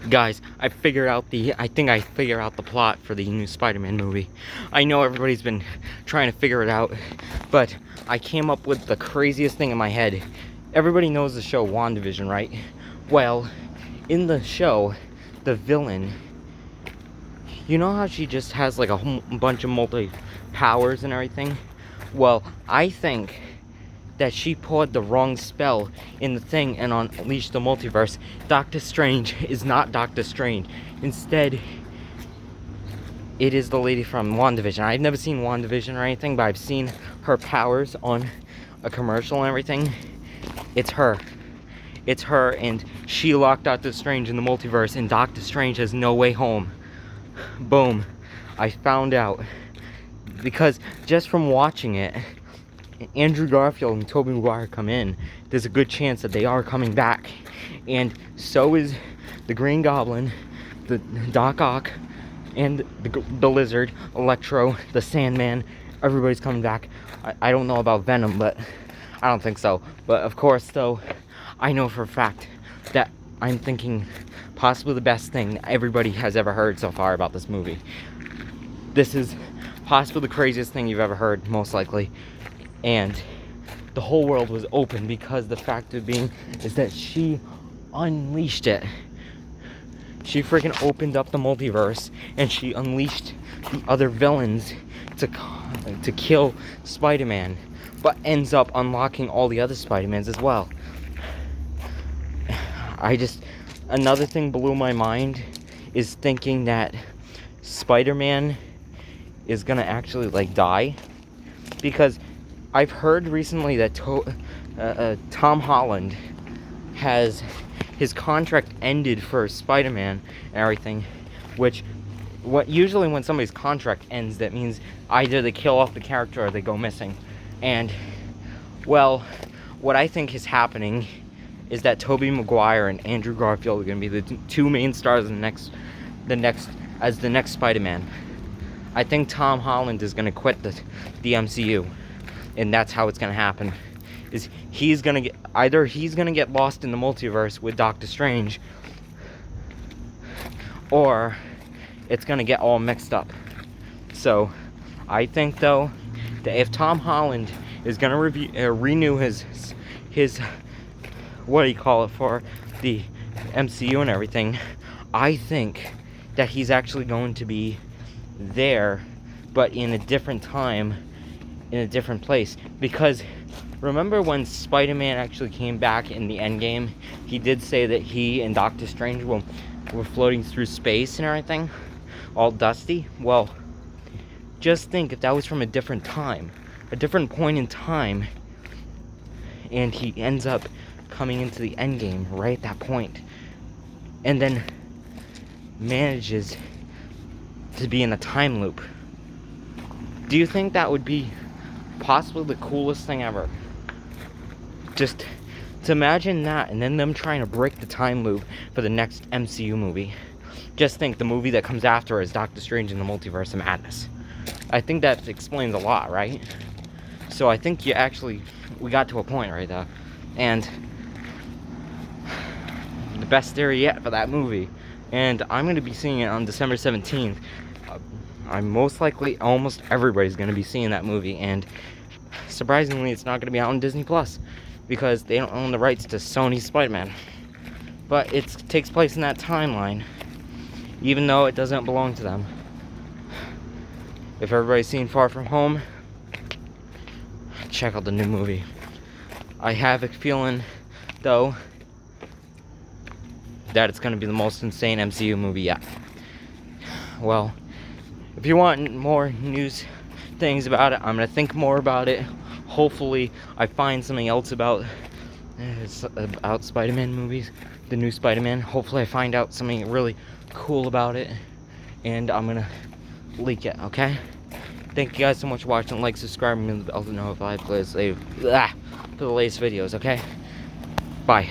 Guys, I think I figured out the plot for the new Spider-Man movie. I know everybody's been trying to figure it out, but I came up with the craziest thing in my head. Everybody knows the show WandaVision, right? Well, in the show, the villain, you know how she just has like a whole bunch of multi-powers and everything? Well, I think that she poured the wrong spell in the thing and unleashed the multiverse. Doctor Strange is not Doctor Strange. Instead, it is the lady from WandaVision. I've never seen WandaVision or anything, but I've seen her powers on a commercial and everything. It's her. It's her, and she locked Doctor Strange in the multiverse, and Doctor Strange has no way home. Boom. I found out. Because just from watching it, Andrew Garfield and Tobey Maguire come in, there's a good chance that they are coming back. And so is the Green Goblin, the Doc Ock, and the Lizard, Electro, the Sandman. Everybody's coming back. I don't know about Venom, but I don't think so. But of course, though, I know for a fact that I'm thinking possibly the best thing everybody has ever heard so far about this movie. This is possibly the craziest thing you've ever heard, most likely. And the whole world was open because the fact of being is that she unleashed it. She freaking opened up the multiverse and she unleashed the other villains to kill Spider-Man, but ends up unlocking all the other Spider-Mans as well. Another thing blew my mind is thinking that Spider-Man is gonna actually like die, because I've heard recently that Tom Holland has his contract ended for Spider-Man and everything, which usually when somebody's contract ends, that means either they kill off the character or they go missing. And well, what I think is happening is that Tobey Maguire and Andrew Garfield are going to be the two main stars in the next Spider-Man. I think Tom Holland is going to quit the MCU, and that's how it's going to happen. Is he's going to get lost in the multiverse with Doctor Strange, or it's going to get all mixed up. So I think though that if Tom Holland is going to renew his what do you call it, for the MCU and everything, I think that he's actually going to be there, but in a different time, in a different place. Because remember when Spider-Man actually came back in the Endgame, he did say that he and Doctor Strange were floating through space and everything, all dusty. Well, just think if that was from a different time, a different point in time, and he ends up coming into the Endgame right at that point, and then manages to be in a time loop. Do you think that would be possibly the coolest thing ever? Just to imagine that, and then them trying to break the time loop for the next MCU movie. Just think, the movie that comes after is Doctor Strange in the Multiverse of Madness. I think that explains a lot, right? So I think we got to a point right there. And the best theory yet for that movie. And I'm going to be seeing it on December 17th. I'm most likely, almost everybody's going to be seeing that movie. And surprisingly, it's not going to be out on Disney Plus, because they don't own the rights to Sony's Spider-Man. But it takes place in that timeline, even though it doesn't belong to them. If everybody's seen Far From Home, check out the new movie. I have a feeling, though, that it's going to be the most insane MCU movie yet. Well, if you want more news things about it, I'm going to think more about it. Hopefully, I find something else about Spider-Man movies, the new Spider-Man. Hopefully, I find out something really cool about it, and I'm going to leak it, okay? Thank you guys so much for watching. Like, subscribe, and the bell to know if I play for the latest videos, okay? Bye.